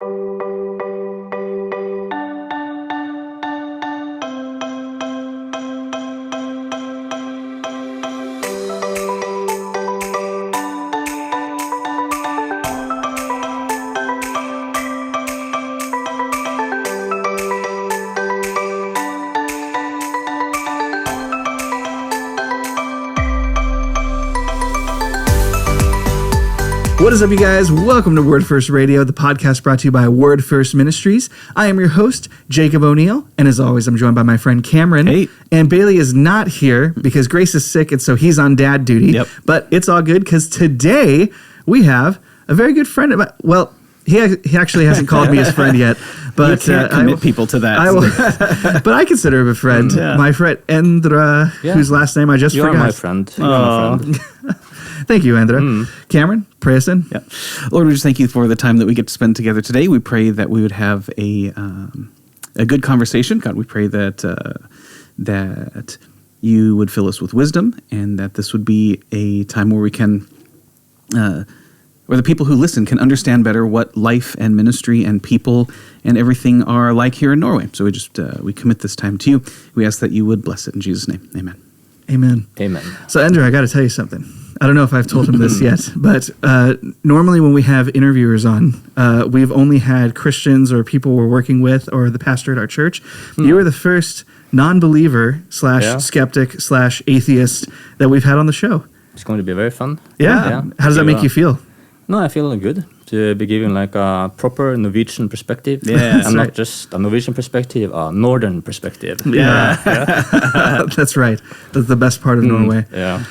What is up, you guys? Welcome to Word First Radio, the podcast brought to you by Word First Ministries. I am your host, Jacob O'Neill, and as always, I'm joined by my friend Cameron. Hey. And Bailey is not here because Grace is sick, and so he's on dad duty. Yep. But it's all good because today we have a very good friend of mine. Well, he actually hasn't called me his friend yet, but You can't commit people to that. I will, but I consider him a friend. Yeah. My friend Endre, whose last name I just forgot. You're my friend. You're my friend. Thank you, Endre. Cameron, pray us in. Yeah. Lord, we just thank you for the time that we get to spend together today. We pray that we would have a good conversation. God, we pray that that you would fill us with wisdom, and that this would be a time where we can, where the people who listen can understand better what life and ministry and people and everything are like here in Norway. So we just we commit this time to you. We ask that you would bless it in Jesus' name. Amen. Amen. Amen. So, Endre, I got to tell you something. I don't know if I've told him this yet, but normally when we have interviewers on, we've only had Christians or people we're working with or the pastor at our church. You are the first non-believer / skeptic / atheist that we've had on the show. It's going to be very fun. Yeah. How does that make you feel? No, I feel good to be given like a proper Norwegian perspective. Yeah, and not just a Norwegian perspective, a northern perspective. Yeah. That's right. That's the best part of Norway. Yeah.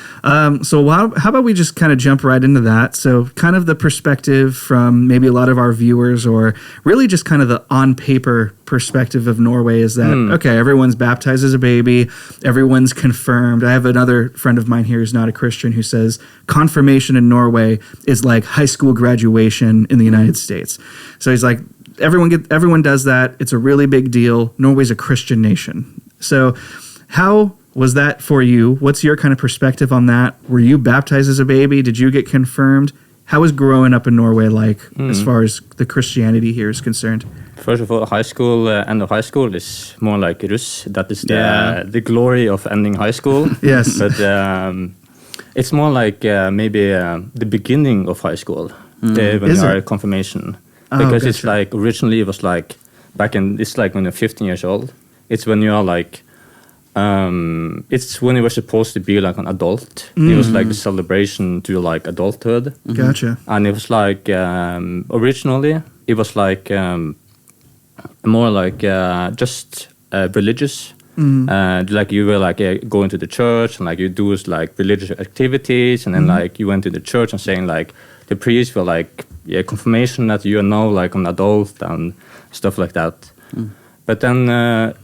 So how about we just kind of jump right into that? So kind of the perspective from maybe a lot of our viewers, or really just kind of the on-paper perspective of Norway is that, okay, everyone's baptized as a baby, everyone's confirmed. I have another friend of mine here who's not a Christian who says confirmation in Norway is like high school graduation in the United States. So he's like, everyone does that. It's a really big deal. Norway's a Christian nation. So how was that for you? What's your kind of perspective on that? Were you baptized as a baby? Did you get confirmed? How was growing up in Norway like as far as the Christianity here is concerned? First of all, high school, end of high school is more like Rus. That is the glory of ending high school. Yes. But it's more like maybe the beginning of high school when Is you are it? confirmation. Oh, Because gotcha. it's like, originally it was like, it's like when you're 15 years old. It's when you are like, it's when you were supposed to be like an adult. It was like the celebration to like adulthood. Gotcha. And it was like, originally, it was like more like just religious. Like you were like going to the church and like you do like religious activities, and then like you went to the church and saying like the priests were like confirmation that you are now like an adult and stuff like that. But then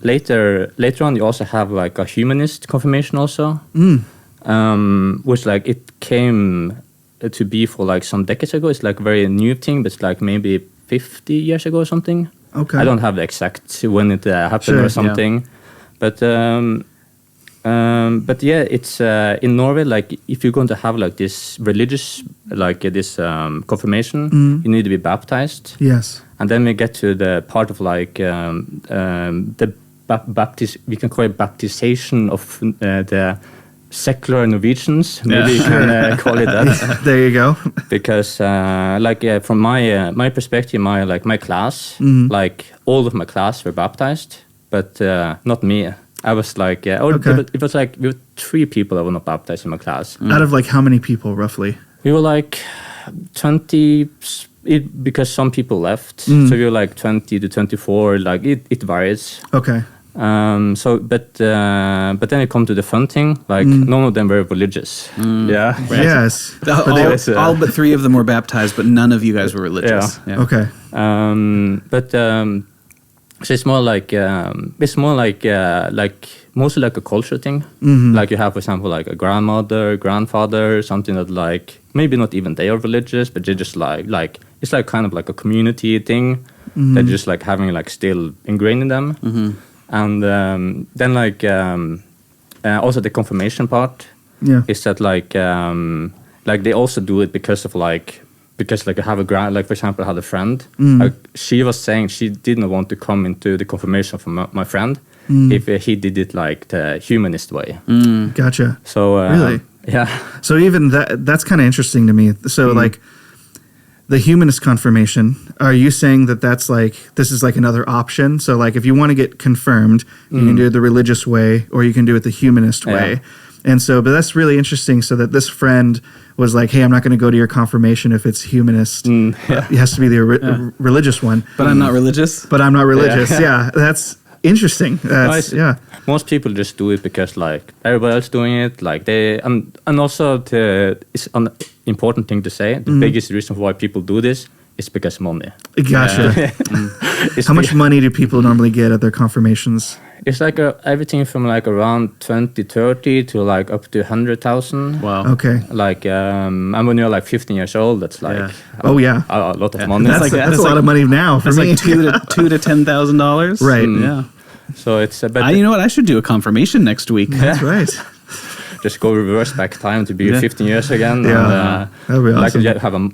later on you also have like a humanist confirmation also, which like it came to be for like some decades ago. It's like a very new thing, but it's like maybe 50 years ago or something. Okay. I don't have the exact when it happened Sure, or something. But yeah, it's in Norway. Like, if you're going to have like this religious, like this confirmation, you need to be baptized. Yes. And then we get to the part of like the we can call it baptization of the secular Norwegians. Maybe you can call it that. There you go. Because from my perspective, my class, like all of my class were baptized, but not me. I was like, Okay. it was like we were 3 people that were not baptized in my class. Out of like how many people roughly? We were like 20, because some people left. So we were like 20 to 24. Like it varies. Okay. But then it come to the fun thing. Like none of them were religious. Yeah. Yes. All but 3 of them were baptized, but none of you guys were religious. Yeah. Okay. So it's more like mostly like a culture thing. Like you have, for example, like a grandmother, grandfather, something that like maybe not even they are religious, but they just like it's like kind of like a community thing that just like having like still ingrained in them. And then like also the confirmation part is that like they also do it because because like I have like for example, I had a friend. Like, she was saying she didn't want to come into the confirmation from my friend if he did it like the humanist way. Gotcha. So Really? yeah. So even that's kind of interesting to me. So like the humanist confirmation, are you saying that that's like, this is like another option? So like if you want to get confirmed, you can do it the religious way or you can do it the humanist way. And so, but that's really interesting. So that this friend was like, hey, I'm not going to go to your confirmation if it's humanist. It has to be the religious one. But I'm not religious. But I'm not religious. Yeah. That's interesting. That's, Most people just do it because like everybody else doing it, like they and also it's an important thing to say. The biggest reason why people do this is because money. Gotcha. How much money do people normally get at their confirmations? It's like everything from like around 20, 30 to like up to 100,000. Wow. Okay. Like and when you're like 15 years old, that's like Oh yeah, a lot of money. that's a lot of money now for It's me. like $2,000 to $10,000. Right. Yeah. So it's but You know what? I should do a confirmation next week. That's right. just go reverse back time to be 15 years again. Yeah. That'd be awesome.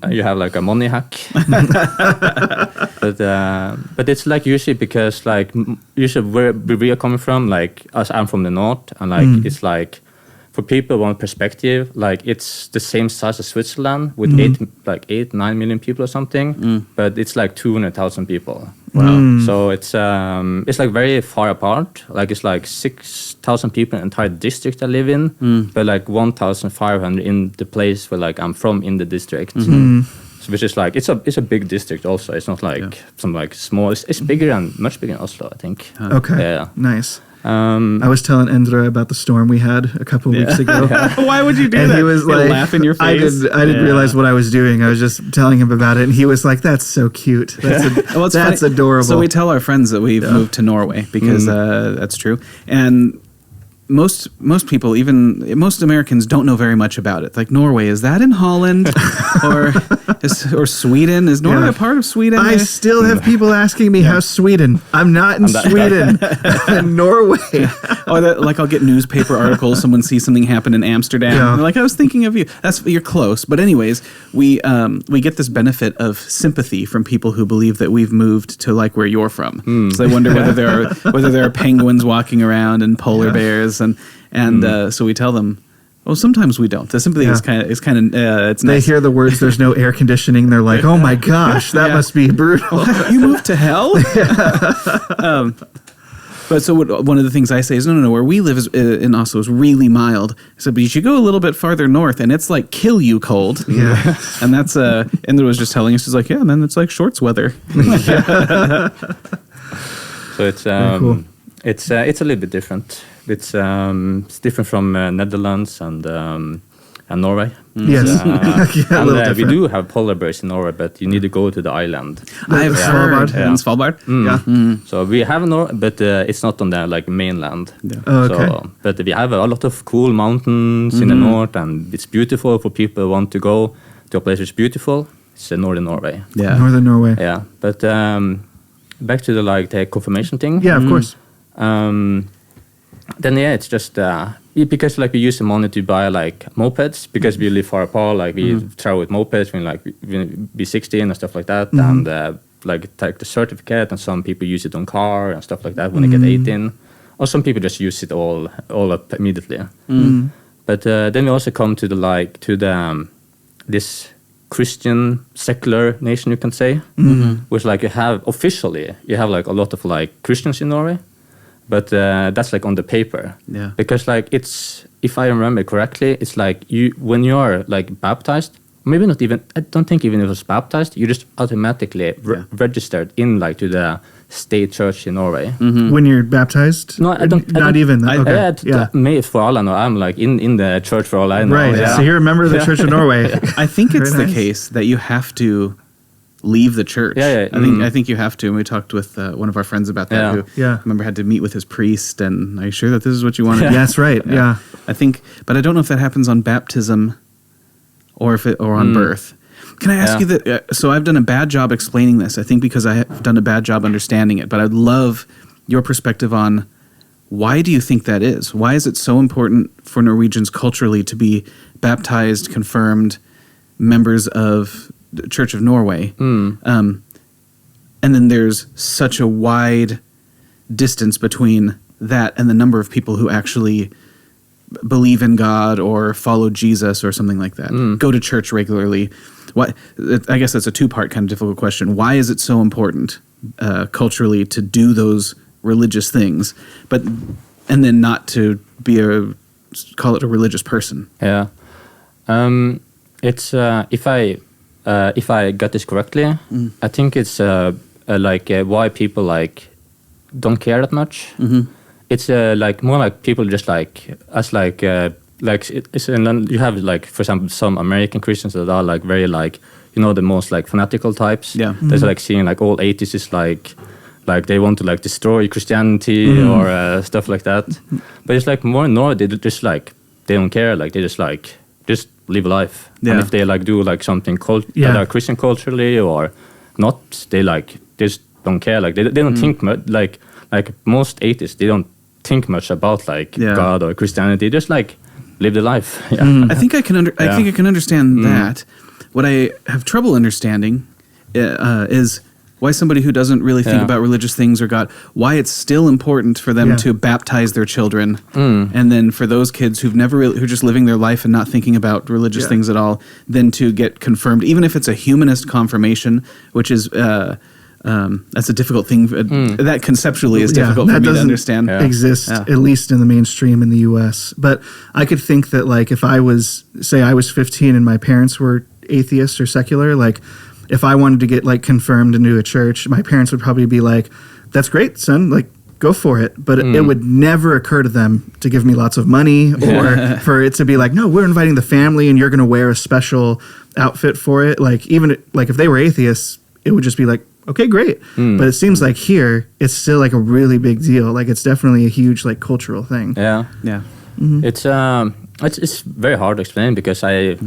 Like you have like a money hack. But it's like usually because like usually where we are coming from, like as I'm from the north, and like it's like for people one perspective, like it's the same size as Switzerland with 9 million people or something, but it's like 200,000 people. Wow. So it's like very far apart. Like it's like 6,000 people in the entire district I live in, but like 1,500 in the place where like I'm from in the district. So which is like it's a big district also. It's not like some like small. It's bigger and much bigger in Oslo, I think. Okay. Yeah. Nice. I was telling Endre about the storm we had a couple weeks ago. Why would you do And that? he was He'll like, laugh in your face. I didn't realize what I was doing. I was just telling him about it, and he was like, "That's so cute. That's That's adorable." So we tell our friends that we've moved to Norway because that's true. And most people, even most Americans, don't know very much about it. Like Norway, is that in Holland or Sweden? Is Norway a part of Sweden? I still have people asking me how's Sweden. I'm not in Sweden. I'm in Norway. Like I'll get newspaper articles. Someone sees something happen in Amsterdam. Yeah. And they're like, I was thinking of you. You're close. But anyways, we get this benefit of sympathy from people who believe that we've moved to like where you're from. So they wonder whether there are penguins walking around and polar bears and so we tell them. Oh, sometimes we don't. The sympathy is kind of it's They nice. hear the words, there's no air conditioning. They're like, oh my gosh, that must be brutal. You moved to hell? But so one of the things I say is, no, where we live in Oslo is really mild. I said, but you should go a little bit farther north, and it's like kill you cold. Yeah. And that's, Endre was just telling us, she's like, yeah, man, it's like shorts weather. So it's cool. it's a little bit different. It's different from Netherlands and Norway. Yes. A little We different. do have polar bears in Norway, but you need to go to the island. I've heard. Svalbard. In Svalbard? Yeah. So we have Norway, but it's not on the like mainland. Oh, okay. So, but we have a lot of cool mountains in the north, and it's beautiful for people who want to go to a place that's beautiful. It's northern Norway. Yeah. Northern Norway. Yeah, but back to the confirmation thing. Yeah, of course. Then it's just because like we use the money to buy like mopeds because we live far apart. Like we travel with mopeds when like we be 16 and stuff like that, and like take the certificate. And some people use it on car and stuff like that when they get 18, or some people just use it all up immediately. But then we also come to this Christian secular nation, you can say, which like you have like a lot of like Christians in Norway. But that's like on the paper. Yeah. Because like it's, if I remember correctly, it's like when you are like baptized, maybe not even, I don't think even if it was baptized, you just automatically registered in like to the state church in Norway. When you're baptized? No, I don't. Not even. Okay. Maybe for all I know, I'm like in the church for all I know. Right. Yeah. So you're a member of the Church of Norway. I think it's Very the nice. case that you have to leave the church. Yeah. I think you have to. And we talked with one of our friends about that. Who I remember had to meet with his priest. And are you sure that this is what you want to do? That's right. Yeah. I think, but I don't know if that happens on baptism or on birth. Can I ask you that? So I've done a bad job explaining this. I think because I have done a bad job understanding it. But I'd love your perspective on why do you think that is? Why is it so important for Norwegians culturally to be baptized, confirmed members of Church of Norway. And then there's such a wide distance between that and the number of people who actually believe in God or follow Jesus or something like that, go to church regularly. Why? I guess that's a two-part kind of difficult question. Why is it so important culturally to do those religious things, and then not to be call it a religious person? Yeah, it's if I got this correctly, I think it's why people like don't care that much. It's like more like people just like us it's you have like, for example, some American Christians that are like very like, you know, the most like fanatical types. Yeah. There's like seeing like all atheists is like they want to like destroy Christianity or stuff like that. But it's like more in Norway, they just like they don't care, like they just live life. Yeah. And if they like do like something Christian culturally or not, they just don't care. Like they don't think much. Like most atheists, they don't think much about like God or Christianity. Just like live the life. Yeah. I think I can understand that. What I have trouble understanding is why somebody who doesn't really think about religious things or God, why it's still important for them to baptize their children, and then for those kids who've never really, who are just living their life and not thinking about religious things at all, then to get confirmed, even if it's a humanist confirmation, which is that's a difficult thing. That conceptually is difficult for me to understand. Exist at least in the mainstream in the U.S. But I could think that like if I was 15 and my parents were atheist or secular, like if I wanted to get like confirmed into a church, my parents would probably be like, "That's great, son. Like go for it." But it would never occur to them to give me lots of money or for it to be like, "No, we're inviting the family and you're going to wear a special outfit for it." Like even like if they were atheists, it would just be like, okay, great. But it seems like here, it's still like a really big deal. Like it's definitely a huge like cultural thing. Yeah. It's very hard to explain because I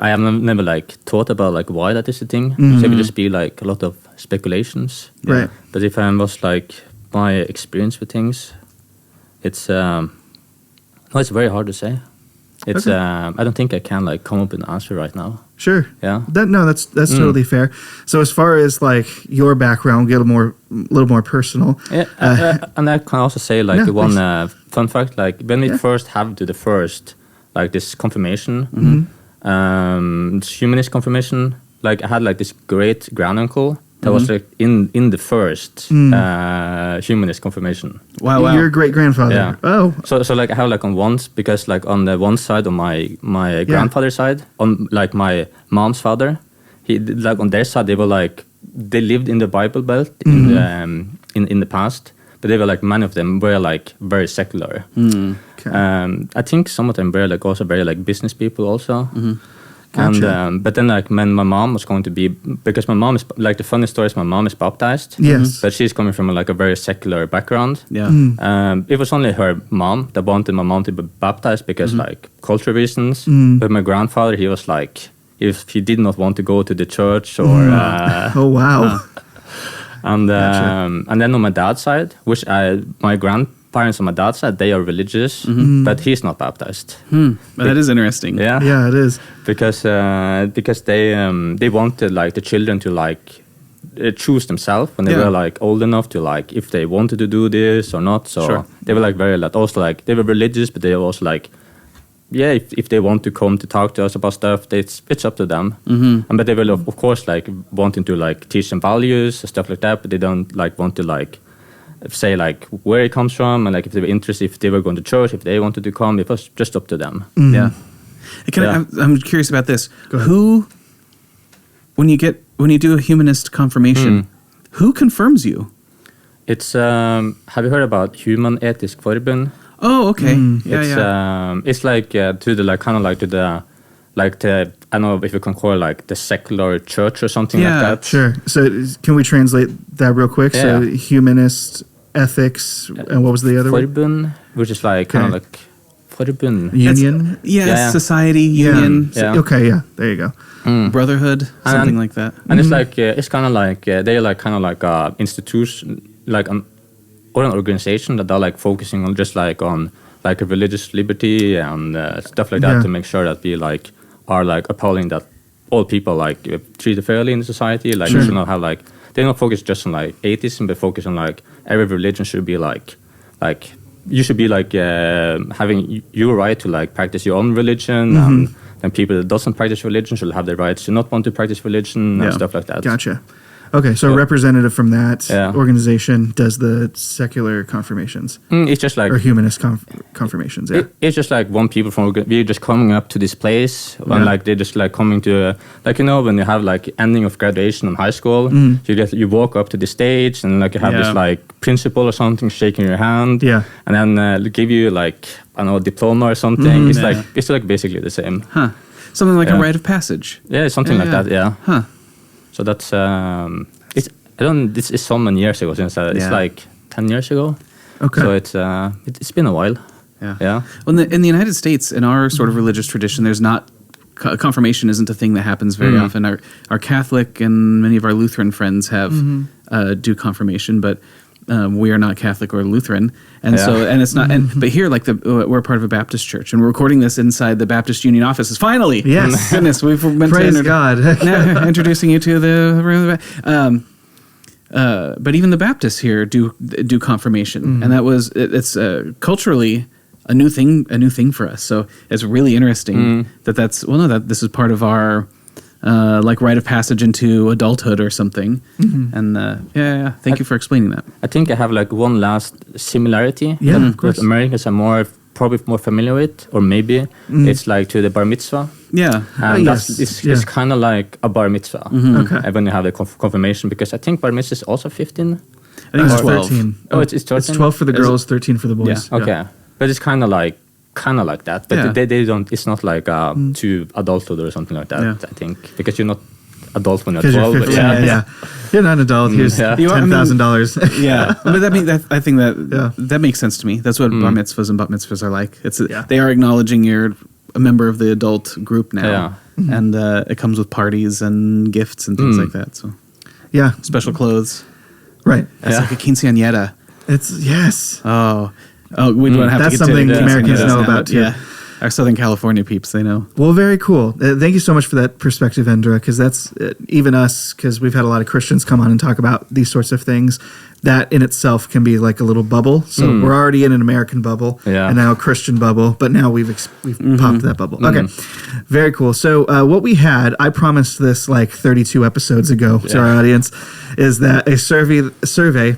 have never like thought about like why that is a thing. So it would just be like a lot of speculations. Right. But if I was like my experience with things, it's it's very hard to say. It's I don't think I can like come up with an answer right now. Sure. Yeah. That's totally fair. So as far as like your background, get a little more personal. Yeah. And I can also say like one fun fact, like when we first have to the first like this confirmation, humanist confirmation, like I had like this great granduncle that was like in the first humanist confirmation. Wow. Your great grandfather. Yeah. Oh. So like I have like on once because like on the one side of my grandfather's side, on like my mom's father, he like on their side they were like they lived in the Bible Belt in the past, but they were like many of them were like very secular. Okay. I think some of them were like also very like business people also. Gotcha. And but then like when my mom was going to be, because my mom is like the funny story is my mom is baptized. Yes. But she's coming from like a very secular background. Yeah. It was only her mom that wanted my mom to be baptized because like cultural reasons. But my grandfather, he was like, if he did not want to go to the church or oh wow. And then on my dad's side, which my grandparents on my dad's side, they are religious, but he's not baptized. That is interesting. Yeah, yeah, it is because they wanted like the children to like choose themselves when they were like old enough to like if they wanted to do this or not. So they were like very like also like they were religious, but they were also like. Yeah, if they want to come to talk to us about stuff, it's up to them. But they will of course like wanting to like teach them values and stuff like that. But they don't like want to like say like where it comes from and like if they were interested, if they were going to church, if they wanted to come, it was just up to them. Yeah. I'm curious about this. Who, when you do a humanist confirmation, who confirms you? It's have you heard about Human Etisk Forbund? Oh, okay. It's like to the like kind of like to the like the I don't know if you can call it like the secular church or something like that. Sure. So can we translate that real quick? Yeah. So humanist ethics and what was the other one? Forbund, which is like kind of like Forbund. Union. Society, union. Yeah. Okay. Yeah. There you go. Brotherhood, something like that. And it's like it's kind of like they're like kind of like a institution, like or an organization that are like focusing on just like on like a religious liberty and stuff like that to make sure that we like are like upholding that all people like treated fairly in the society. Like you should not have like they don't focus just on like atheism, but focus on like every religion should be like you should be like having your right to like practice your own religion, and people that doesn't practice religion should have the rights to not want to practice religion and stuff like that. Gotcha. Okay, so a representative from that organization does the secular confirmations. It's just like... Or humanist confirmations, It's just like one people from... We're just coming up to this place, and like they're just like coming to... like, you know, when you have like ending of graduation in high school, you walk up to the stage, and like you have this like principal or something shaking your hand, and then they give you like, I don't know, a diploma or something. It's like basically the same. Huh. Something like a rite of passage. Yeah, something like that, Huh. So that's this is so many years ago since it's like 10 years ago. Okay. So it's been a while. Yeah. Well, in the United States, in our sort of religious tradition, there's not confirmation isn't a thing that happens very often. Our Catholic and many of our Lutheran friends have do confirmation, but we are not Catholic or Lutheran, and so it's not. But here, like we're part of a Baptist church, and we're recording this inside the Baptist Union offices. Finally, yes, goodness, we've been praise God. Introducing you to the room. But even the Baptists here do confirmation, and that was it's culturally a new thing for us. So it's really interesting that this is part of our. Like rite of passage into adulthood or something. And thank you for explaining that. I think I have like one last similarity that Americans are probably more familiar with, or maybe it's like to the bar mitzvah. Yeah. And it's kind of like a bar mitzvah. Okay. When you have the confirmation, because I think bar mitzvah is also 15. I think it's 12. 13. Oh, it's 13? It's 12 for the girls, 13 for the boys. Yeah. Okay. But it's kind of like that, but they don't. It's not like to adulthood or something like that. I think because you're not adult when you're 12. You're 15, you're not an adult. Here's $10,000. But I think that makes sense to me. That's what bar mitzvahs and bat mitzvahs are like. They are acknowledging you're a member of the adult group now, and it comes with parties and gifts and things like that. So special clothes. Right. It's like a quinceañera. It's We don't have that's to get something to Americans know about too. Yeah, our Southern California peeps, they know. Well, very cool. Thank you so much for that perspective, Endre, because that's even us, because we've had a lot of Christians come on and talk about these sorts of things. That in itself can be like a little bubble. So we're already in an American bubble and now a Christian bubble, but now we've popped that bubble. Okay, very cool. So what we had, I promised this like 32 episodes ago to our audience, is that a survey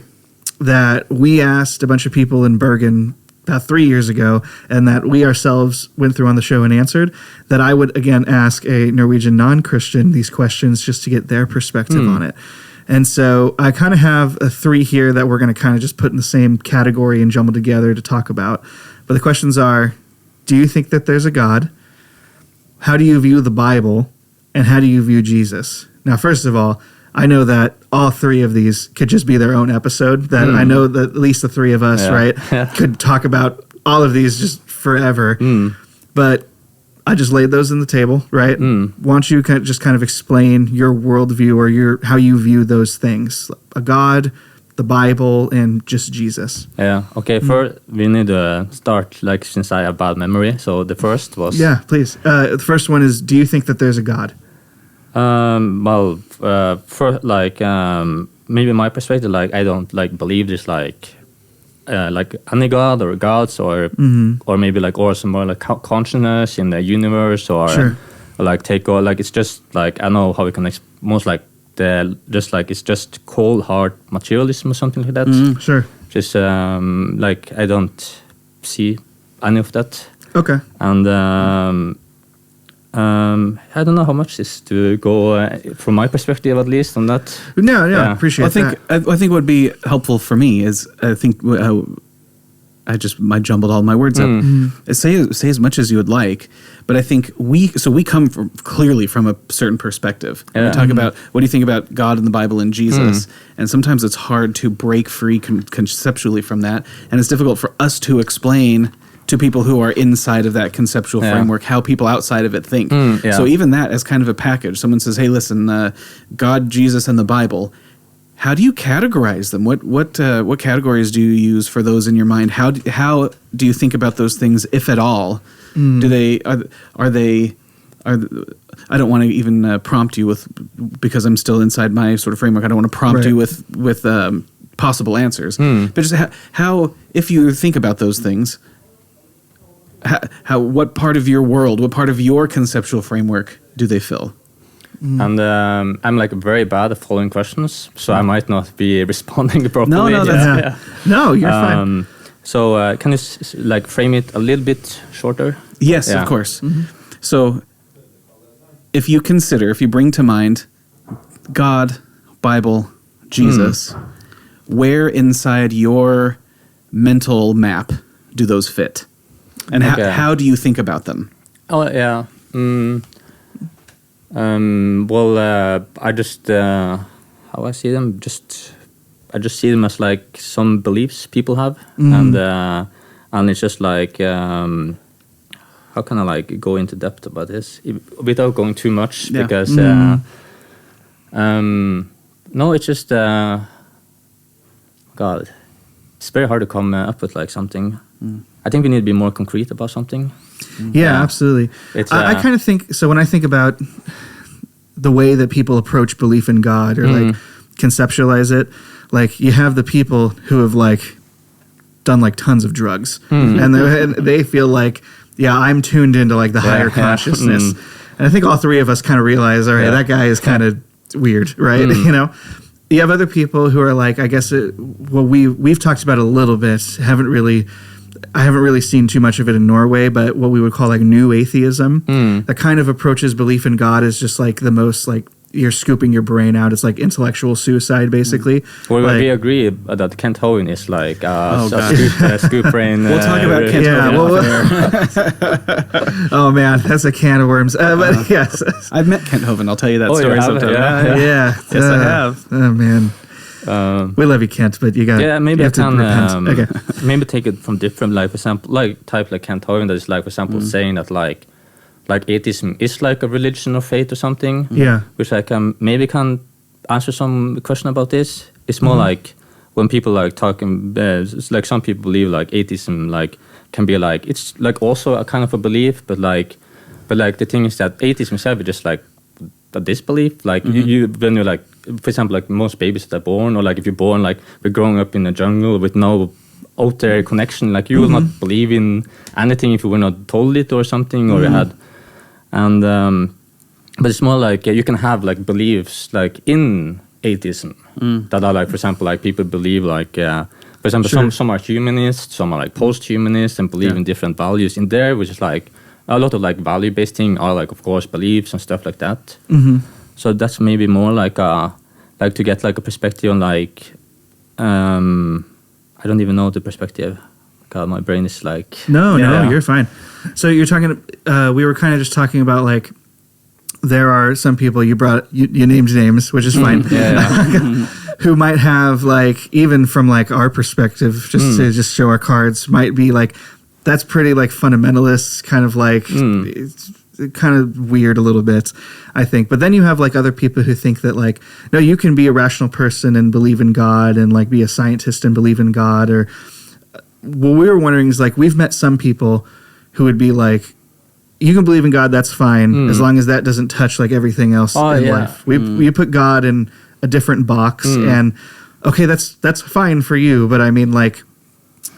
that we asked a bunch of people in Bergen about 3 years ago, and that we ourselves went through on the show and answered, that I would again ask a Norwegian non-Christian these questions just to get their perspective on it. And so I kind of have three here that we're going to kind of just put in the same category and jumble together to talk about. But the questions are, do you think that there's a God? How do you view the Bible? And how do you view Jesus? Now, first of all, I know that all three of these could just be their own episode, that I know that at least the three of us, could talk about all of these just forever. But I just laid those on the table, right? Why don't you just kind of explain your worldview or how you view those things? A God, the Bible, and just Jesus. Yeah, okay, first we need to start, like, since I have bad memory. So the first was... Yeah, please. The first one is, do you think that there's a God? For like maybe my perspective, like I don't like believe there's like any god or gods or maybe like or some more like consciousness in the universe or like take or like it's just like I know how we can most like it's just cold hard materialism or something like that. Just like I don't see any of that. Okay. And I don't know how much is to go from my perspective, at least on that. No, I appreciate that. I think what would be helpful for me is I think I jumbled all my words up. Say as much as you would like, but I think we come clearly from a certain perspective. We talk about what do you think about God and the Bible and Jesus, and sometimes it's hard to break free conceptually from that, and it's difficult for us to explain to people who are inside of that conceptual framework, how people outside of it think. So even that as kind of a package. Someone says, hey, listen, God, Jesus, and the Bible, how do you categorize them? What categories do you use for those in your mind? How do you think about those things, if at all? Do they I don't want to even prompt you with, because I'm still inside my sort of framework. I don't want to prompt you with possible answers. But just how, if you think about those things, what part of your world, what part of your conceptual framework do they fill? And I'm like very bad at following questions, so I might not be responding properly. No, you're fine. So can you like frame it a little bit shorter? Yes, of course. So if you bring to mind God, Bible, Jesus, where inside your mental map do those fit? And how do you think about them? Oh, yeah. Well, I just how I see them, I just see them as like some beliefs people have, and it's just like how can I like go into depth about this without going too much, because no, it's just God, it's very hard to come up with like something. I think we need to be more concrete about something. Yeah, absolutely. I kind of think, so when I think about the way that people approach belief in God or like conceptualize it, like you have the people who have like done like tons of drugs and they feel like, yeah, I'm tuned into like the higher consciousness. And I think all three of us kind of realize, all right, that guy is kind of weird, right? You know, you have other people who are like, I guess, we've talked about it a little bit, I haven't really seen too much of it in Norway, but what we would call like new atheism, that kind of approaches belief in God as just like the most like you're scooping your brain out. It's like intellectual suicide, basically. Well, like, we agree that Kent Hovind is like a scoop brain. We'll talk about Kent Hovind. Oh man, that's a can of worms. But yes, I've met Kent Hovind. I'll tell you that story sometime. Yeah. Yes, I have. Oh man. We love you, Kent, but you got maybe you I can okay. maybe take it from different, like for example, like type like Kent Hovind that is like for example saying that like atheism is like a religion or faith or something. Yeah, which I can answer some question about this. It's more like when people like talking, it's like some people believe like atheism like can be like it's like also a kind of a belief, but like the thing is that atheism itself is just like a disbelief. Like you when you're like, for example, like most babies that are born, or like if you're born like we're growing up in the jungle with no out there connection, like you will not believe in anything if you were not told it or something, or you had, and but it's more like you can have like beliefs like in atheism that are like, for example, like people believe like for example some are humanists, some are like post-humanists and believe in different values in there, which is like a lot of like value-based thing are like of course beliefs and stuff like that. So that's maybe more like to get like a perspective on like I don't even know the perspective. God, my brain is like no, you're fine. So you're talking. We were kind of just talking about like there are some people you named names, which is fine. Who might have like, even from like our perspective, just to just show our cards, might be like that's pretty like fundamentalist, kind of like it's kind of weird a little bit, I think. But then you have like other people who think that like, no, you can be a rational person and believe in God, and like be a scientist and believe in God. Or what we were wondering is like, we've met some people who would be like, you can believe in God, that's fine, as long as that doesn't touch like everything else in life. We put God in a different box, and okay, that's fine for you, but I mean, like,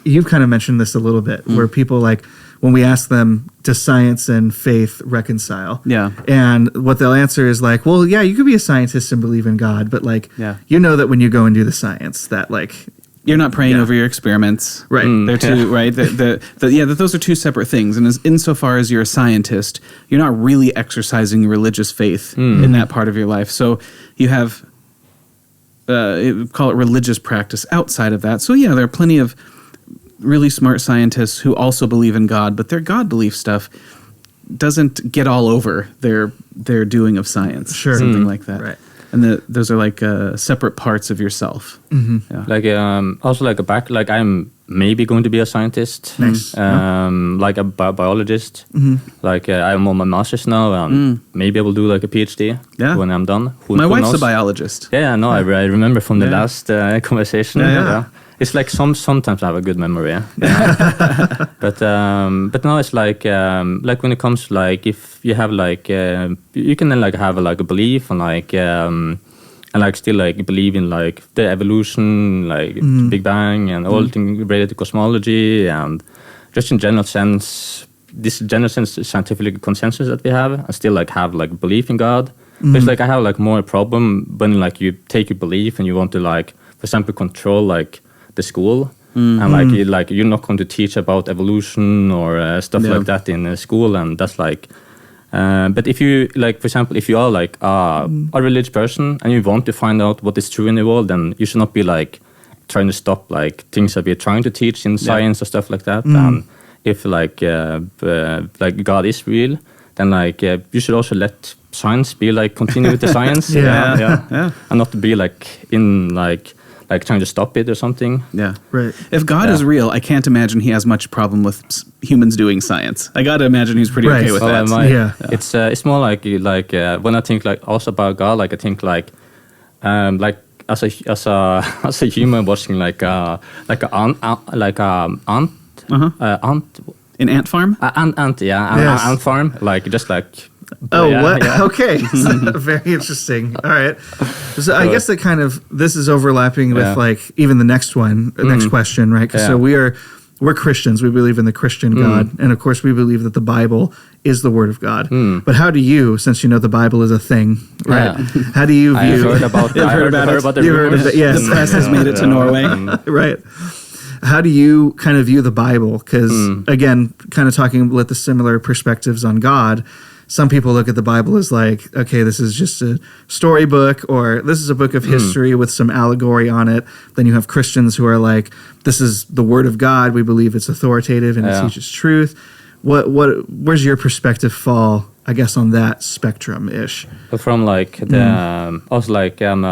you've kind of mentioned this a little bit, where people like, when we ask them, does science and faith reconcile? Yeah. And what they'll answer is like, well, yeah, you could be a scientist and believe in God, but like, you know that when you go and do the science, that like, you're not praying over your experiments. Right. They're two, right? Those are two separate things. And insofar as you're a scientist, you're not really exercising religious faith in that part of your life. So you have, call it religious practice outside of that. So yeah, there are plenty of really smart scientists who also believe in God, but their God belief stuff doesn't get all over their doing of science. Sure. Something like that. Right. And those are like separate parts of yourself. Yeah. Like also like like I'm maybe going to be a scientist. Nice. Like a biologist. Like I'm on my master's now, and maybe I will do like a PhD when I'm done. My wife's a biologist. Yeah, no, I remember from the last conversation. it's like sometimes I have a good memory, but now it's like when it comes to like if you have like you can then like have like a belief and like and like still like believe in like the evolution, like Big Bang and all things related to cosmology and just in general sense, this general sense scientific consensus that we have, and still like have like belief in God. But it's like I have like more a problem when like you take your belief and you want to like, for example, control like the school, and like you're not going to teach about evolution or stuff like that in school, and that's like. But if you like, for example, if you are like a religious person and you want to find out what is true in the world, then you should not be like trying to stop like things that we're trying to teach in science or stuff like that. And if like God is real, then like you should also let science be like continue with the science, and not to be like in like trying to stop it or something. Yeah, right. If God is real, I can't imagine he has much problem with humans doing science. I got to imagine he's pretty okay with that. It's more like when I think like also about God, like I think like as a human watching like an ant. An ant farm? Ant farm, like just like. What? Yeah. Okay, very interesting. All right, so I guess that kind of this is overlapping with like even the next one, next question, right? So we're Christians. We believe in the Christian God, and of course we believe that the Bible is the Word of God. But how do you, since you know the Bible is a thing, right? How do you view? I've heard about it. You've heard of it. Yes, the press has made it to Norway, right? How do you kind of view the Bible? Because again, kind of talking with the similar perspectives on God. Some people look at the Bible as like, okay, this is just a storybook, or this is a book of history with some allegory on it. Then you have Christians who are like, this is the Word of God. We believe it's authoritative and it teaches truth. Where's your perspective fall, I guess, on that spectrum-ish? From like the also like I'm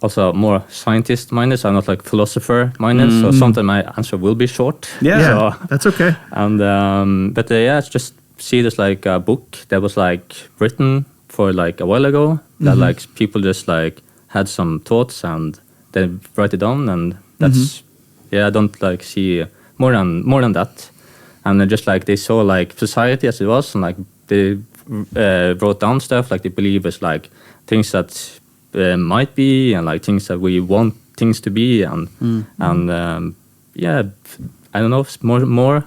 also more scientist-minded, so I'm not like philosopher-minded. So sometimes my answer will be short. Yeah, so, that's okay. And but it's just. See, there's like a book that was like written for like a while ago that like people just like had some thoughts and they write it down, and that's I don't like see more than that. And then just like they saw like society as it was, and like they wrote down stuff like they believe is like things that might be, and like things that we want things to be, and I don't know, it's more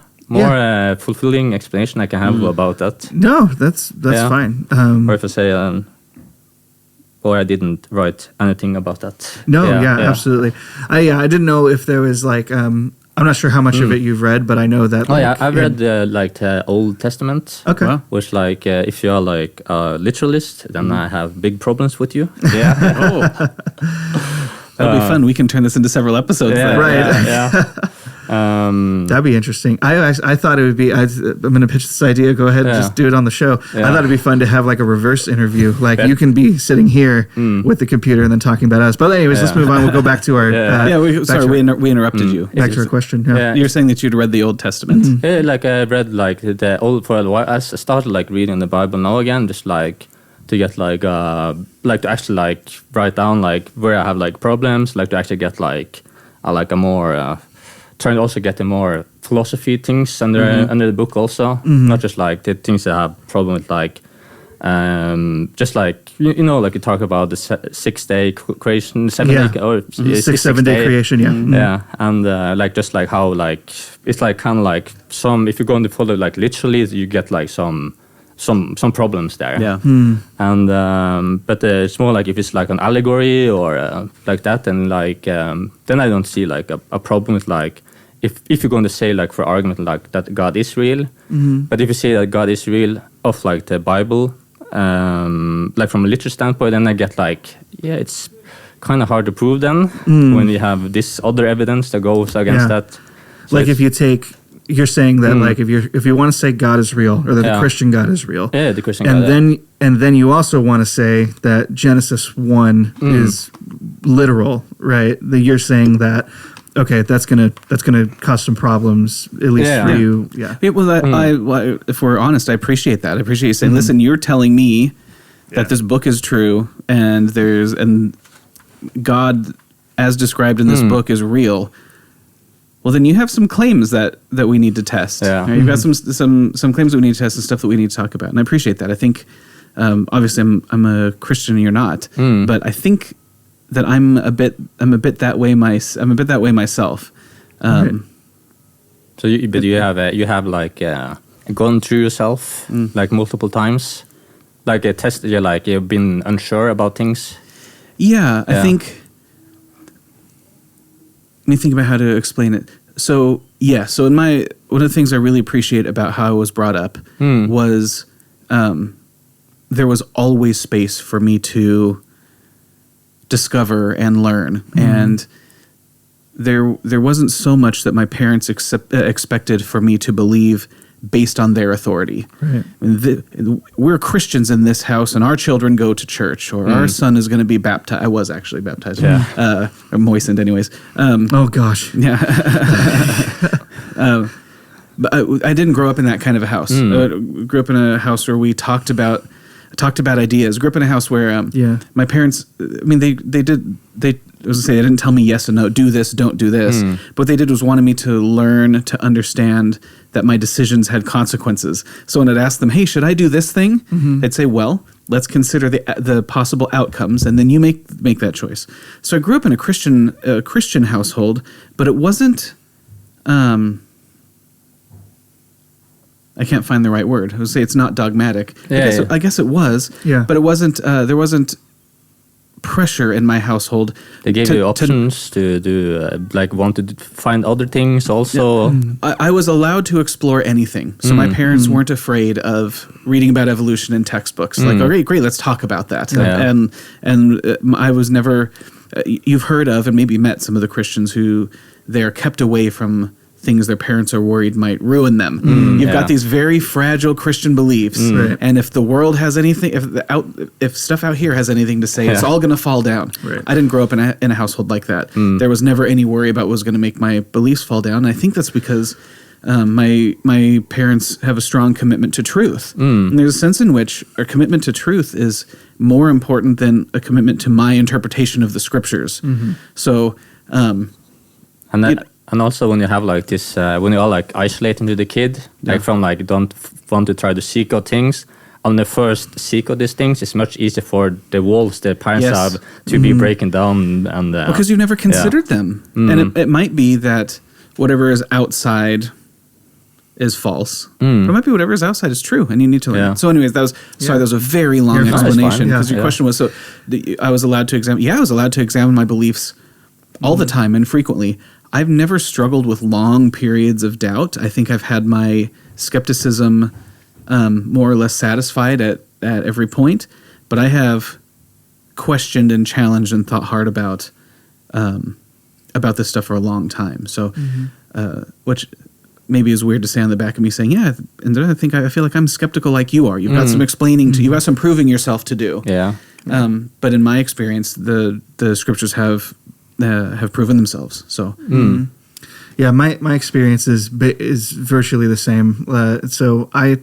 fulfilling explanation I can have about that. No, that's fine. Or if I say, or I didn't write anything about that. No, absolutely. I didn't know if there was like, I'm not sure how much of it you've read, but I know that. I've read like the Old Testament. Okay. Wow. Which like, if you are like a literalist, then I have big problems with you. Yeah. That'll be fun. We can turn this into several episodes. That'd be interesting. I thought it would be. I'm going to pitch this idea. Go ahead, just do it on the show. I thought it'd be fun to have like a reverse interview. Like you can be sitting here with the computer and then talking about us. But anyways, let's move on. We'll go back to our. We interrupted you. Back to our question. You're saying that you'd read the Old Testament. Yeah, like I read like the old for a while. I started like reading the Bible now again, just like to get like to actually like write down like where I have like problems, like to actually get like a more. Trying to also get the more philosophy things under the book also, not just like the things that have problem with like, just like you know like you talk about the 6 day creation, 7 day or 7 day creation, and like just like how like it's like kind of like some if you're going to follow like literally you get like some problems there, and but it's more like if it's like an allegory or like that, and like then I don't see like a problem with like. If you're going to say like for argument like that God is real, but if you say that God is real of like the Bible, like from a literal standpoint, then I get like it's kind of hard to prove then when you have this other evidence that goes against that. So like if you take, you're saying that like if you want to say God is real or that the Christian God is real, the Christian and God, and then you also want to say that Genesis 1 is literal, right? That you're saying that. Okay, that's gonna cause some problems, at least for you. Yeah. If we're honest, I appreciate that. I appreciate you saying, listen, you're telling me that this book is true, and God, as described in this book, is real. well, then you have some claims that we need to test. Yeah. Right? You've got some claims that we need to test and stuff that we need to talk about. And I appreciate that. I think, obviously, I'm a Christian and you're not, but I think that I'm a bit that way. I'm a bit that way myself. Right. So, you have like gone through yourself like multiple times, like a test. You've been unsure about things. Yeah, I think. Let me think about how to explain it. So in one of the things I really appreciate about how I was brought up was there was always space for me to discover and learn, and there wasn't so much that my parents expected for me to believe based on their authority. Right. We're Christians in this house, and our children go to church, or our son is going to be baptized. I was actually baptized, or moistened, anyways. Oh gosh, yeah. But I didn't grow up in that kind of a house. I grew up in a house where we talked about ideas. Grew up in a house where my parents. I mean, they didn't tell me yes and no, do this, don't do this. But what they did was wanted me to learn to understand that my decisions had consequences. So when I'd ask them, hey, should I do this thing? They'd say, well, let's consider the possible outcomes, and then you make that choice. So I grew up in a Christian household, but it wasn't. I can't find the right word. I would say it's not dogmatic. I guess it was. Yeah. But it wasn't. There wasn't pressure in my household. They gave you options to do, want to find other things also. Yeah. I was allowed to explore anything. So my parents weren't afraid of reading about evolution in textbooks. Like, okay, great, let's talk about that. Yeah. And I was never. You've heard of and maybe met some of the Christians who they're kept away from things their parents are worried might ruin them. You've got these very fragile Christian beliefs, Right. and if the world has anything, if stuff out here has anything to say, it's all going to fall down. Right. I didn't grow up in a household like that. There was never any worry about what was going to make my beliefs fall down. And I think that's because my parents have a strong commitment to truth. And there's a sense in which our commitment to truth is more important than a commitment to my interpretation of the scriptures. So, And also when you have like this, when you are like isolating to the kid, don't want to try to seek out things. On the first seek out these things, it's much easier for the walls the parents have to be breaking down. And because you've never considered them. And it might be that whatever is outside is false. But it might be whatever is outside is true, and you need to learn. So anyways, that was a very long explanation, because your question was, so I was allowed to examine. Yeah, I was allowed to examine my beliefs all the time and frequently. I've never struggled with long periods of doubt. I think I've had my skepticism more or less satisfied at every point, but I have questioned and challenged and thought hard about this stuff for a long time. So, which maybe is weird to say on the back of me saying, yeah, and I feel like I'm skeptical like you are. You've got some explaining to, you've got some proving yourself to do. Yeah. But in my experience, the scriptures have proven themselves. So, yeah, my experience is virtually the same. So I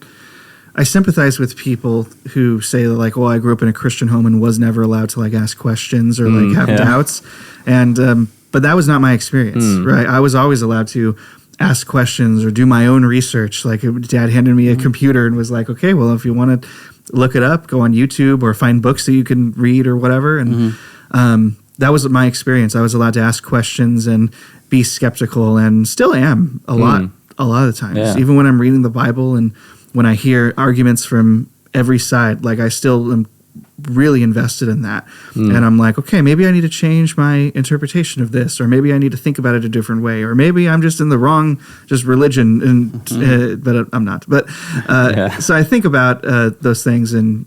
sympathize with people who say like, well, I grew up in a Christian home and was never allowed to like ask questions or like have doubts, and but that was not my experience, right? I was always allowed to ask questions or do my own research. Like Dad handed me a computer and was like, okay, well, if you want to look it up, go on YouTube or find books that you can read or whatever, and that was my experience. I was allowed to ask questions and be skeptical, and still am a lot of the times. Even when I'm reading the Bible and when I hear arguments from every side, like I still am really invested in that. And I'm like, okay, maybe I need to change my interpretation of this, or maybe I need to think about it a different way, or maybe I'm just in the wrong religion, and but I'm not. But so I think about those things, and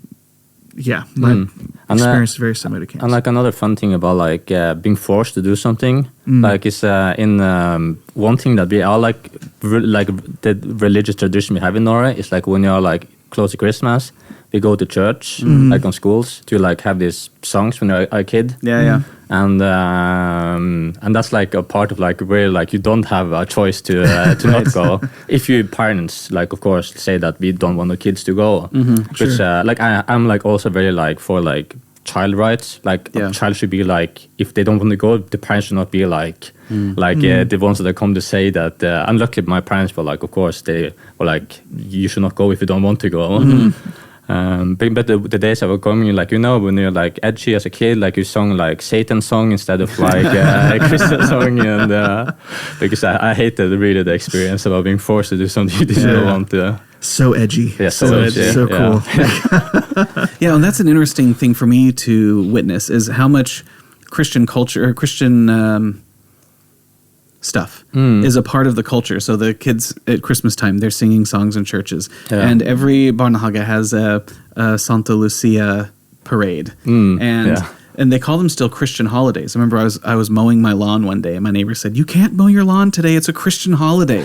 my experience is very similar to Cam's. And like another fun thing about like being forced to do something, like is in one thing that we are like the religious tradition we have in Norway is like when you are like close to Christmas, we go to church like on schools to like have these songs when you're a kid. And that's like a part of like where like you don't have a choice to not go. If your parents like of course say that we don't want the kids to go, which like I'm like also very like for like child rights. Like Yeah. a child should be like, if they don't want to go, the parents should not be like the ones that come to say that. And luckily, my parents were like, of course, they were like, you should not go if you don't want to go. But the days I was coming, like, when you're like edgy as a kid, like you sung like Satan song instead of like a Christian song, and because I hated really the experience about being forced to do something you didn't want to. So edgy. Yeah, so edgy. So cool. Yeah, and that's an interesting thing for me to witness is how much Christian culture or Christian stuff is a part of the culture. So the kids at Christmas time, they're singing songs in churches. Yeah. And every barnehage has a Santa Lucia parade. And they call them still Christian holidays. I remember I was mowing my lawn one day and my neighbor said, "You can't mow your lawn today. It's a Christian holiday."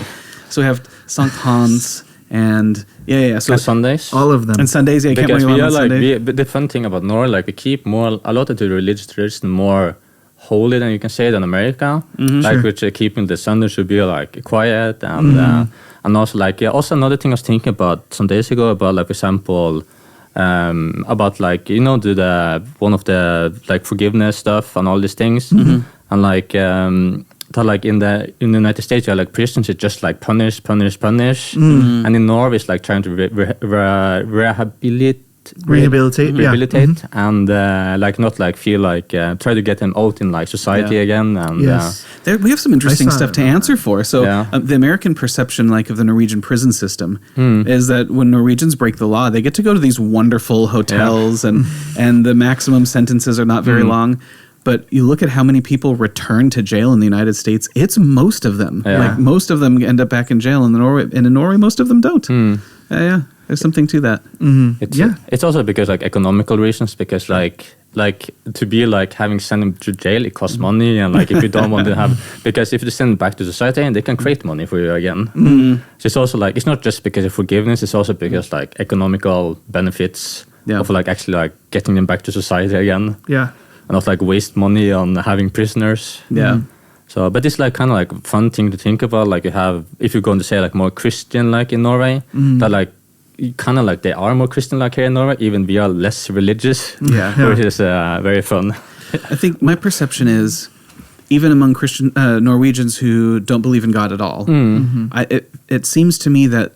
So we have Sankt Hans and so And Sundays. All of them. and Sundays, you can't mow Because your we lawn are on like, Sunday. but the fun thing about Norway, like we keep a lot of the religious tradition more holy than you can say than America. Like which keeping the Sunday should be like quiet and also like also another thing I was thinking about some days ago about like for example about like the one of the like forgiveness stuff and all these things and like that like in the United States, like Christians, it's just like punish, and in Norway, it's like trying to rehabilitate, and like not like feel like try to get them out in like society again, and We have some interesting stuff to answer for. So the American perception, like of the Norwegian prison system, is that when Norwegians break the law, they get to go to these wonderful hotels, and the maximum sentences are not very long. But you look at how many people return to jail in the United States, it's most of them. Like most of them end up back in jail, and in Norway, most of them don't. There's something to that. It's also because like economical reasons, because like to be like having sent them to jail, it costs money, and like if you don't want to have, because if you send them back to society, and they can create money for you again. So it's also like it's not just because of forgiveness; it's also because like economical benefits of like actually like getting them back to society again. And not like waste money on having prisoners. So, but it's like kind of like a fun thing to think about. Like you have, if you're going to say like more Christian, like in Norway, that like kind of like they are more Christian like here in Norway. Even we are less religious. Which is very fun. I think my perception is, even among Christian Norwegians who don't believe in God at all, it seems to me that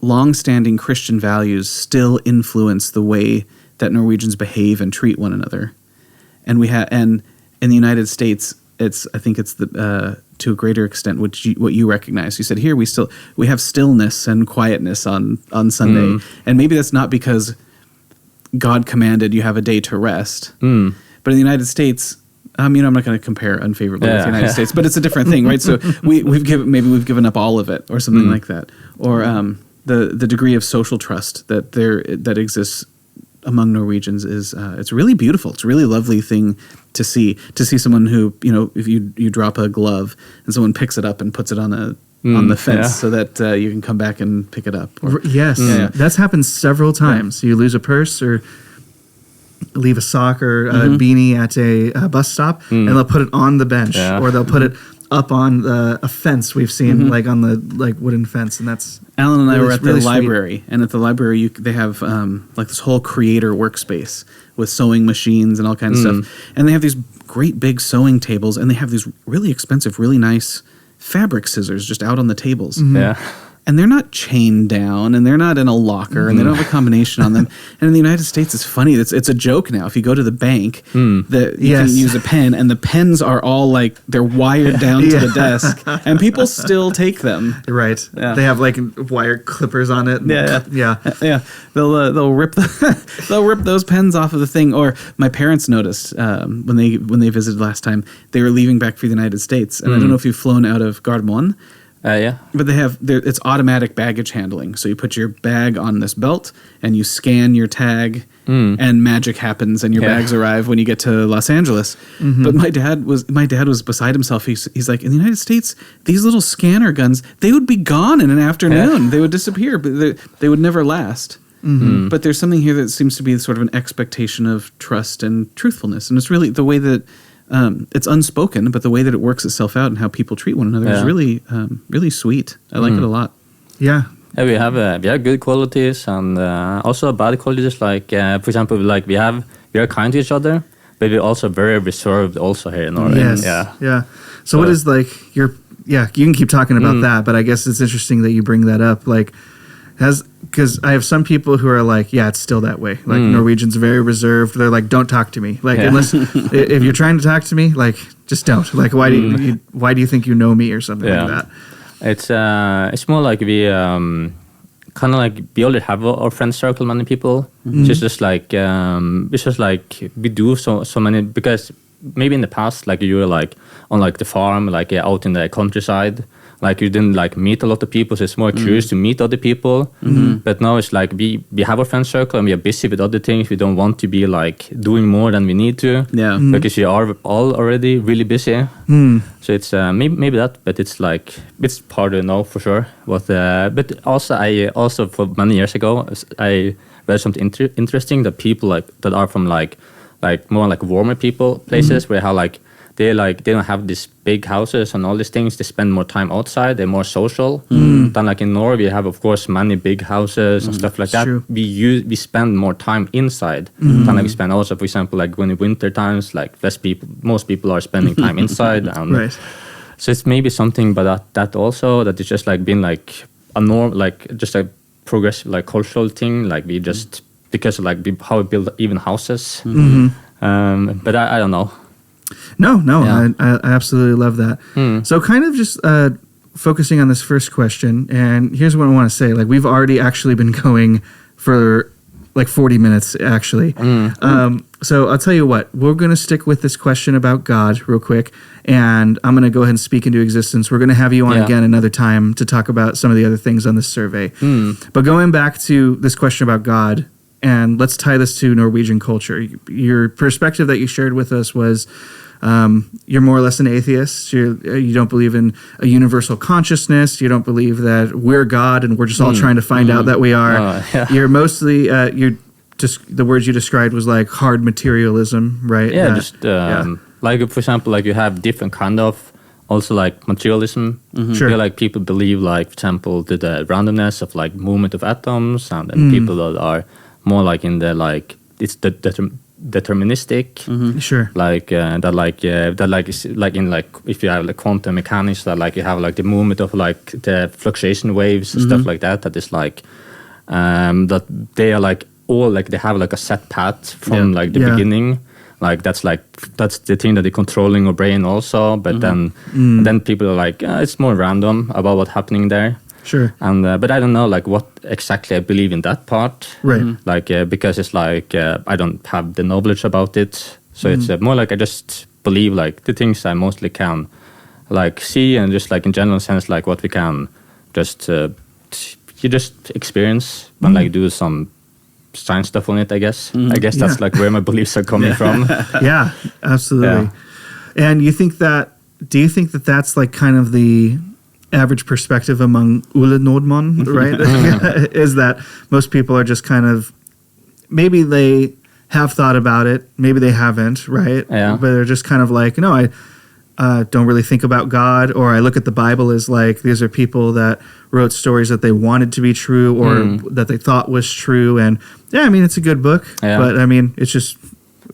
long-standing Christian values still influence the way that Norwegians behave and treat one another. And and in the United States, I think it's to a greater extent what you recognize. You said here we have stillness and quietness on Sunday, and maybe that's not because God commanded you have a day to rest, but in the United States, I'm not going to compare unfavorably with the United States, but it's a different thing, right? So we've given up all of it, or something like that, or the degree of social trust that exists among Norwegians is it's really beautiful. It's a really lovely thing to see someone who, if you drop a glove and someone picks it up and puts it on the fence so that you can come back and pick it up. That's happened several times. You lose a purse or leave a sock or a beanie at a bus stop, and they'll put it on the bench or they'll put it up on a fence we've seen, like on the wooden fence, and that's Alan and I were at the really library, and at the library they have like this whole creator workspace with sewing machines and all kinds of stuff, and they have these great big sewing tables, and they have these really expensive, really nice fabric scissors just out on the tables. And they're not chained down, and they're not in a locker, and they don't have a combination on them. And in the United States, it's funny. It's a joke now. If you go to the bank, you can use a pen, and the pens are all like they're wired down to the desk, and people still take them. Right. They have like wire clippers on it. They'll rip they'll rip those pens off of the thing. Or my parents noticed when they visited last time, they were leaving back for the United States, and I don't know if you've flown out of Gardermoen. But it's automatic baggage handling. So you put your bag on this belt and you scan your tag and magic happens and your bags arrive when you get to Los Angeles. But my dad was beside himself. He's like, in the United States, these little scanner guns, they would be gone in an afternoon. They would disappear, but they would never last. But there's something here that seems to be sort of an expectation of trust and truthfulness. And it's really the way that it's unspoken, but the way that it works itself out and how people treat one another is really, really sweet. I like it a lot. We have good qualities and also bad qualities. Like for example, like we have we are kind to each other, but we're also very reserved also here in Norway. Yes. Yeah. So what is like your? Yeah, you can keep talking about that, but I guess it's interesting that you bring that up. Like, because I have some people who are like, yeah, it's still that way. Like Norwegians are very reserved. They're like, don't talk to me. Like, unless if you're trying to talk to me, like, just don't. Like, why do you think you know me or something like that? It's more like we kind of like we already have our friend circle, many people. It's just like we do so many, because maybe in the past, like you were like on like the farm, like out in the countryside, like you didn't like meet a lot of people, so it's more curious to meet other people. But now it's like we have a friend circle and we are busy with other things. We don't want to be like doing more than we need to, because we are all already really busy. So it's maybe that, but it's like it's harder now for sure. But also I for many years ago I read something interesting, that people like that are from like more like warmer places where they don't have these big houses and all these things. They spend more time outside. They're more social than like in Norway. We have of course many big houses and stuff like that. True. We spend more time inside than like we spend also, for example, like when in winter times, like most people are spending time inside. And Right. So it's maybe something about that also, that it's just like been like a norm, like just a progressive like cultural thing. Like we just because of like how we build even houses. But I don't know. No, Yeah. I absolutely love that. So kind of just focusing on this first question, and here's what I want to say. Like, we've already actually been going for like 40 minutes, actually. So I'll tell you what, we're going to stick with this question about God real quick, and I'm going to go ahead and speak into existence. We're going to have you on again another time to talk about some of the other things on this survey. But going back to this question about God, and let's tie this to Norwegian culture. Your perspective that you shared with us was you're more or less an atheist. You don't believe in a universal consciousness. You don't believe that we're God and we're just all trying to find out that we are. You're mostly, the words you described was like hard materialism, right? Yeah, like for example, like you have different kind of also like materialism. Sure. Where like people believe like, for example, the randomness of like movement of atoms, and then people that are more like in the like it's the deterministic, Sure. like that is like in like if you have like quantum mechanics, that like you have like the movement of like the fluctuation waves and stuff like that. That is like that they are like all like they have like a set path from like the beginning. Like that's the thing that they're controlling our brain also. But then people are like it's more random about what's happening there. Sure. And but I don't know like what exactly I believe in that part. Right. Like because it's like I don't have the knowledge about it, so it's more like I just believe like the things I mostly can like see, and just like in general sense like what we can just you just experience and like do some science stuff on it. I guess that's like where my beliefs are coming from. Yeah, absolutely. And do you think that that's like kind of the average perspective among Ole Nordmann, right? Is that most people are just kind of, maybe they have thought about it, maybe they haven't, right? Yeah. But they're just kind of like, no, I don't really think about God, or I look at the Bible as like, these are people that wrote stories that they wanted to be true, or that they thought was true. And yeah, I mean, it's a good book, but I mean, it's just...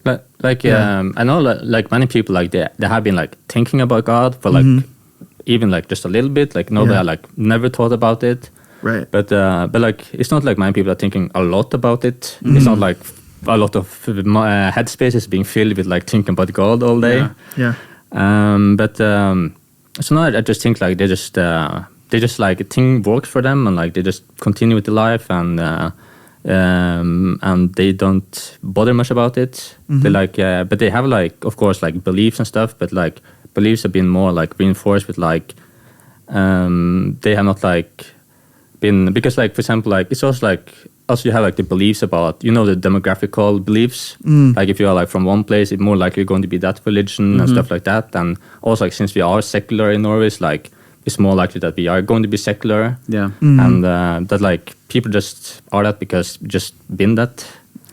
But like, I know like many people like they have been like thinking about God for like, even like just a little bit, like nobody had like never thought about it, right? But like it's not like many people are thinking a lot about it. It's not like a lot of headspace is being filled with like thinking about God all day. So now I just think like they just like a thing works for them, and like they just continue with the life, and they don't bother much about it. They like but they have like of course like beliefs and stuff, but like beliefs have been more like reinforced with like they have not like been, because like for example like it's also you have like the beliefs about the demographical beliefs, like if you are like from one place it's more likely going to be that religion and stuff like that. And also like since we are secular in Norway, it's more likely that we are going to be secular, and that like people just are that because just been that.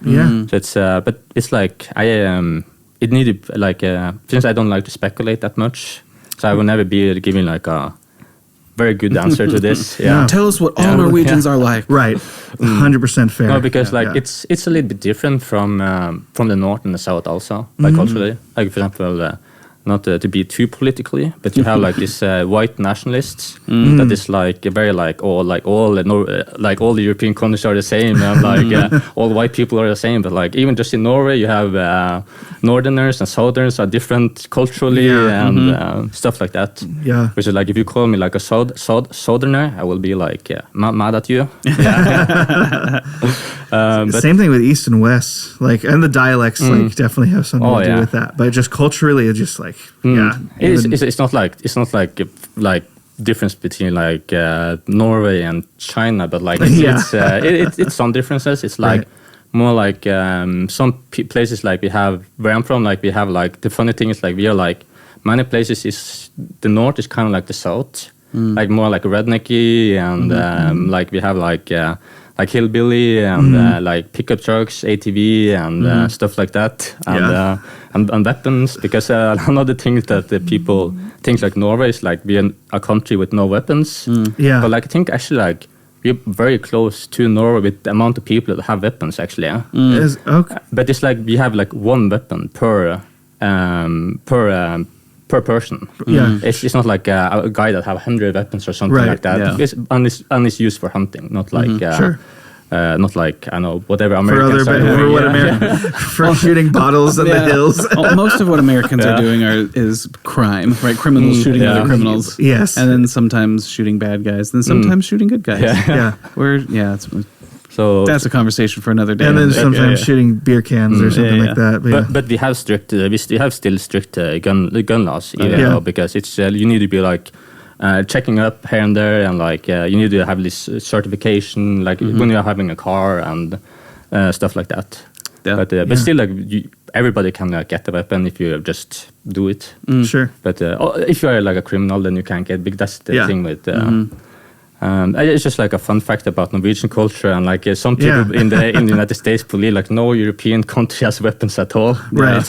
So it's but it's like it needed like since I don't like to speculate that much, so I will never be giving like a very good answer to this. Yeah. Tell us what all Norwegians are like. Right. 100% fair. No, because it's a little bit different from the north and the south also, like culturally. Like for example, not to be too politically, but you have like this white nationalists that is like very like all the European countries are the same, and like all white people are the same. But like even just in Norway, you have northerners and southerners are different culturally and stuff like that. Yeah. Which is like if you call me like a southerner, I will be like mad at you. But same thing with East and West, like, and the dialects like definitely have something to do with that. But just culturally, it's just like it's not like difference between like Norway and China, but like it's some differences. It's like more like some places like we have where I'm from, like we have like the funny thing is like we are like many places is the north is kind of like the south, like more like rednecky and like we have like hillbilly and like pickup trucks, ATV and stuff like that, and weapons. Because another thing that the people think like Norway is like we're a country with no weapons. But like I think actually like we're very close to Norway with the amount of people that have weapons actually. Okay. But it's like we have like one weapon per person. It's not like a guy that have 100 weapons or something like that. And it's used for hunting, not like not like I know whatever Americans are doing. For shooting bottles in the hills. Most of what Americans are doing is crime, right? Criminals shooting other criminals. Yes. And then sometimes shooting bad guys, then sometimes shooting good guys. So that's a conversation for another day. And then sometimes shooting beer cans or something like that. But we have strict, we have still strict gun laws, even though, because it's you need to be like checking up here and there, and like you need to have this certification, like when you're having a car and stuff like that. But still, like everybody can get a weapon if you just do it. Sure. But if you are like a criminal, then you can't get. Because that's the thing with. It's just like a fun fact about Norwegian culture, and like some people in the United States believe like no European country has weapons at all. Right.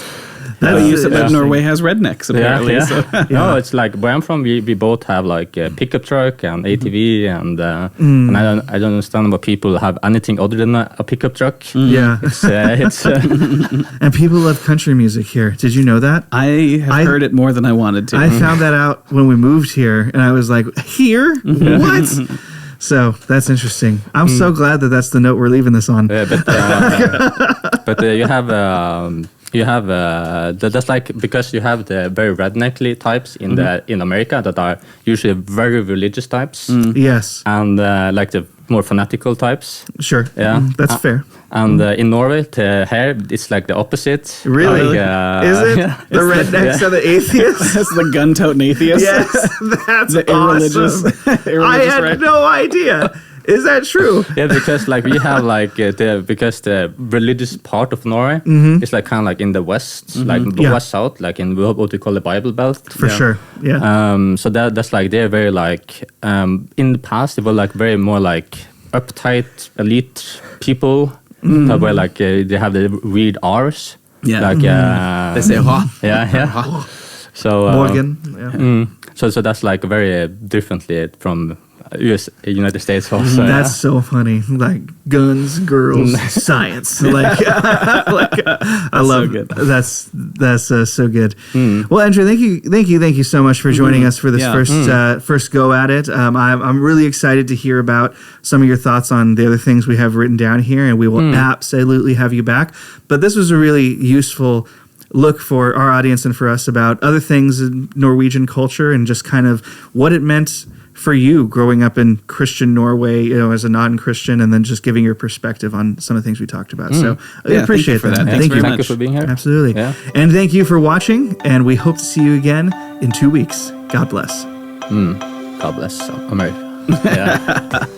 You said that Norway has rednecks apparently. So. No, it's like where I'm from. We both have like a pickup truck and ATV, and I don't understand why people have anything other than a pickup truck. It's and people love country music here. Did you know that? I have heard it more than I wanted to. I found that out when we moved here, and I was like, here? What? So that's interesting. I'm so glad that that's the note we're leaving this on. But you have that's like because you have the very redneckly types in America that are usually very religious types. Yes. And like the more fanatical types. Sure. Yeah. That's fair. And in Norway, here it's like the opposite. Really? Like, is it? The rednecks are the atheists? That's the gun-toting atheists? Yes. That's the awesome. I had no idea. Is that true? Yeah, because like we have like because the religious part of Norway is like kind of like in the west, like the west south, like in what we call the Bible Belt. For sure. Yeah. So that's like they're very like in the past they were like very more like uptight elite people that were like they have the weird R's. Yeah. Like they say ha. Yeah. So Morgan. So that's like very differently from United States also. That's so funny. Like guns, girls, science. Like I love it. That's so good. Well, Endre, thank you so much for joining us for this first go at it. I'm really excited to hear about some of your thoughts on the other things we have written down here, and we will absolutely have you back. But this was a really useful look for our audience and for us about other things in Norwegian culture and just kind of what it meant for you growing up in Christian Norway, you know, as a non-Christian, and then just giving your perspective on some of the things we talked about. So I appreciate that. Thank you for being here. Absolutely. Yeah. And thank you for watching, and we hope to see you again in 2 weeks. God bless. God bless America.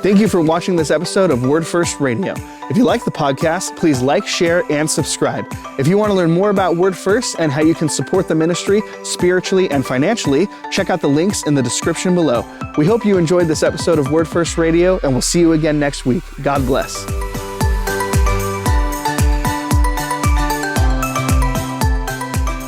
Thank you for watching this episode of Word First Radio. If you like the podcast, please like, share, and subscribe. If you want to learn more about Word First and how you can support the ministry spiritually and financially, check out the links in the description below. We hope you enjoyed this episode of Word First Radio, and we'll see you again next week. God bless.